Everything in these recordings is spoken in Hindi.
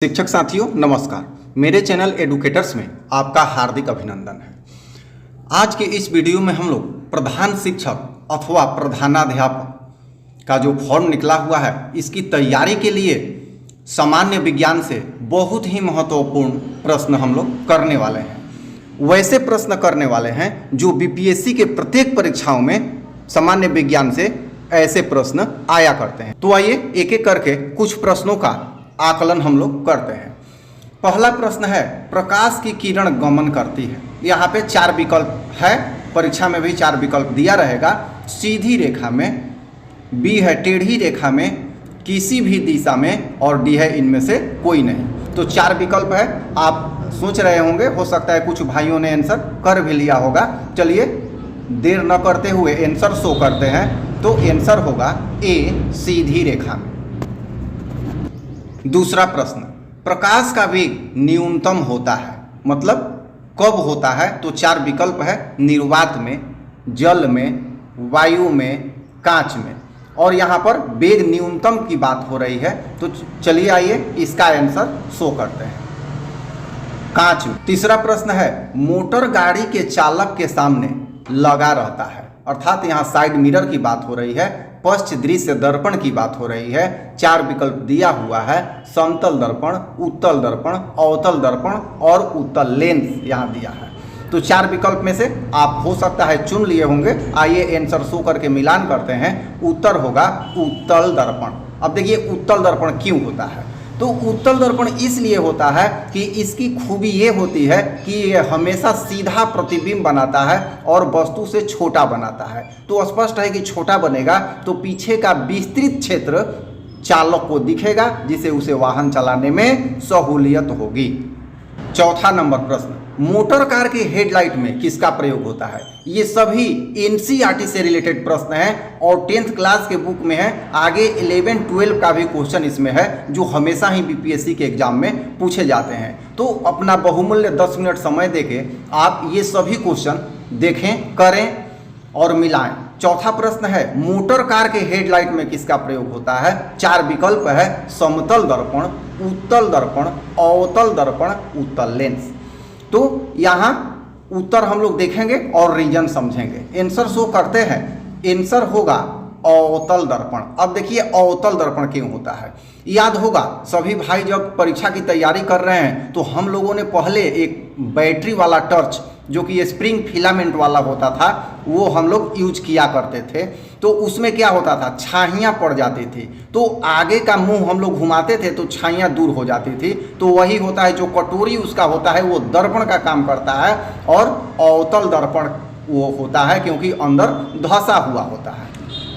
शिक्षक साथियों नमस्कार। मेरे चैनल एडुकेटर्स में आपका हार्दिक अभिनंदन है। आज के इस वीडियो में हम लोग प्रधान शिक्षक अथवा प्रधानाध्यापक का जो फॉर्म निकला हुआ है इसकी तैयारी के लिए सामान्य विज्ञान से बहुत ही महत्वपूर्ण प्रश्न हम लोग करने वाले हैं। वैसे प्रश्न करने वाले हैं जो बीपीएससी के प्रत्येक परीक्षाओं में सामान्य विज्ञान से ऐसे प्रश्न आया करते हैं। तो आइए एक एक करके कुछ प्रश्नों का आकलन हम लोग करते हैं। पहला प्रश्न है, प्रकाश की किरण गमन करती है। यहाँ पे 4 विकल्प है, परीक्षा में भी 4 विकल्प दिया रहेगा। सीधी रेखा में, बी है टेढ़ी रेखा में, किसी भी दिशा में, और डी है इनमें से कोई नहीं। तो 4 विकल्प है। आप सोच रहे होंगे, हो सकता है कुछ भाइयों ने आंसर कर भी लिया होगा। चलिए देर न करते हुए आंसर शो करते हैं। तो आंसर होगा ए, सीधी रेखा में। दूसरा प्रश्न, प्रकाश का वेग न्यूनतम होता है, मतलब कब होता है? तो 4 विकल्प है, निर्वात में, जल में, वायु में, कांच में, और यहाँ पर वेग न्यूनतम की बात हो रही है। तो चलिए आइए इसका आंसर शो करते हैं, कांच में। तीसरा प्रश्न है, मोटर गाड़ी के चालक के सामने लगा रहता है, अर्थात यहाँ साइड मिरर की बात हो रही है, पश्च दृश्य दर्पण की बात हो रही है। 4 विकल्प दिया हुआ है, समतल दर्पण, उत्तल दर्पण, अवतल दर्पण और उत्तल लेंस यहाँ दिया है। तो 4 विकल्प में से आप हो सकता है चुन लिए होंगे। आइए आंसर शो करके मिलान करते हैं। उत्तर होगा उत्तल दर्पण। अब देखिए उत्तल दर्पण क्यों होता है? तो उत्तल दर्पण इसलिए होता है कि इसकी खूबी ये होती है कि ये हमेशा सीधा प्रतिबिंब बनाता है और वस्तु से छोटा बनाता है। तो स्पष्ट है कि छोटा बनेगा तो पीछे का विस्तृत क्षेत्र चालक को दिखेगा, जिसे उसे वाहन चलाने में सहूलियत होगी। चौथा नंबर प्रश्न, मोटर कार के हेडलाइट में किसका प्रयोग होता है? ये सभी एनसीईआरटी से रिलेटेड प्रश्न हैं और 10th क्लास के बुक में है। आगे 11, 12 का भी क्वेश्चन इसमें है जो हमेशा ही बीपीएससी के एग्जाम में पूछे जाते हैं। तो अपना बहुमूल्य 10 मिनट समय देके आप ये सभी क्वेश्चन देखें, करें और मिलाएं। चौथा प्रश्न है, मोटर कार के हेडलाइट में किसका प्रयोग होता है? 4 विकल्प है, समतल दर्पण, उत्तल दर्पण, अवतल दर्पण, उत्तल लेंस। तो यहाँ उत्तर हम लोग देखेंगे और रीजन समझेंगे। आंसर शो करते हैं। आंसर होगा अवतल दर्पण। अब देखिए अवतल दर्पण क्यों होता है। याद होगा सभी भाई जब परीक्षा की तैयारी कर रहे हैं तो हम लोगों ने पहले एक बैटरी वाला टॉर्च जो कि स्प्रिंग फिलामेंट वाला होता था वो हम लोग यूज किया करते थे। तो उसमें क्या होता था, छाइयाँ पड़ जाती थी, तो आगे का मुंह हम लोग घुमाते थे तो छाइयाँ दूर हो जाती थी। तो वही होता है, जो कटोरी उसका होता है वो दर्पण का काम करता है, और अवतल दर्पण वो होता है क्योंकि अंदर धंसा हुआ होता है।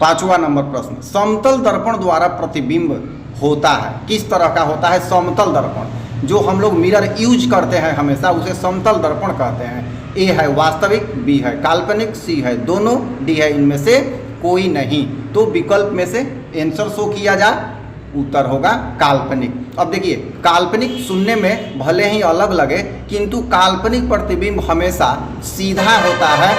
5वां नंबर प्रश्न, समतल दर्पण द्वारा प्रतिबिंब होता है, किस तरह का होता है? समतल दर्पण जो हम लोग मिरर यूज करते हैं हमेशा उसे समतल दर्पण कहते हैं। ए है वास्तविक, बी है काल्पनिक, सी है दोनों, डी है इनमें से कोई नहीं। तो विकल्प में से आंसर शो किया जा, उत्तर होगा काल्पनिक। अब देखिए काल्पनिक सुनने में भले ही अलग लगे किंतु काल्पनिक प्रतिबिंब हमेशा सीधा होता है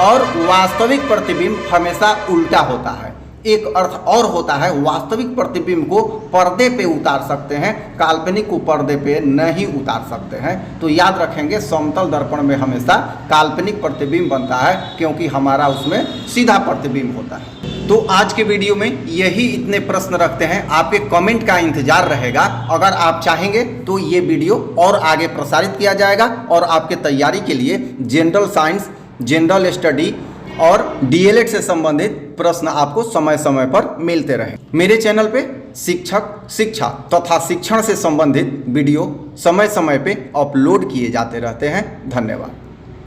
और वास्तविक प्रतिबिंब हमेशा उल्टा होता है। एक अर्थ और होता है, वास्तविक प्रतिबिंब को पर्दे पे उतार सकते हैं, काल्पनिक को पर्दे पे नहीं उतार सकते हैं। तो याद रखेंगे समतल दर्पण में हमेशा काल्पनिक प्रतिबिंब बनता है क्योंकि हमारा उसमें सीधा प्रतिबिंब होता है। तो आज के वीडियो में यही इतने प्रश्न रखते हैं। आपके कमेंट का इंतजार रहेगा। अगर आप चाहेंगे तो ये वीडियो और आगे प्रसारित किया जाएगा और आपके तैयारी के लिए जनरल साइंस, जनरल स्टडी और डीएलएड से संबंधित प्रश्न आपको समय समय पर मिलते रहे। मेरे चैनल पे शिक्षक, शिक्षा तथा शिक्षण से संबंधित वीडियो समय समय पे अपलोड किए जाते रहते हैं। धन्यवाद।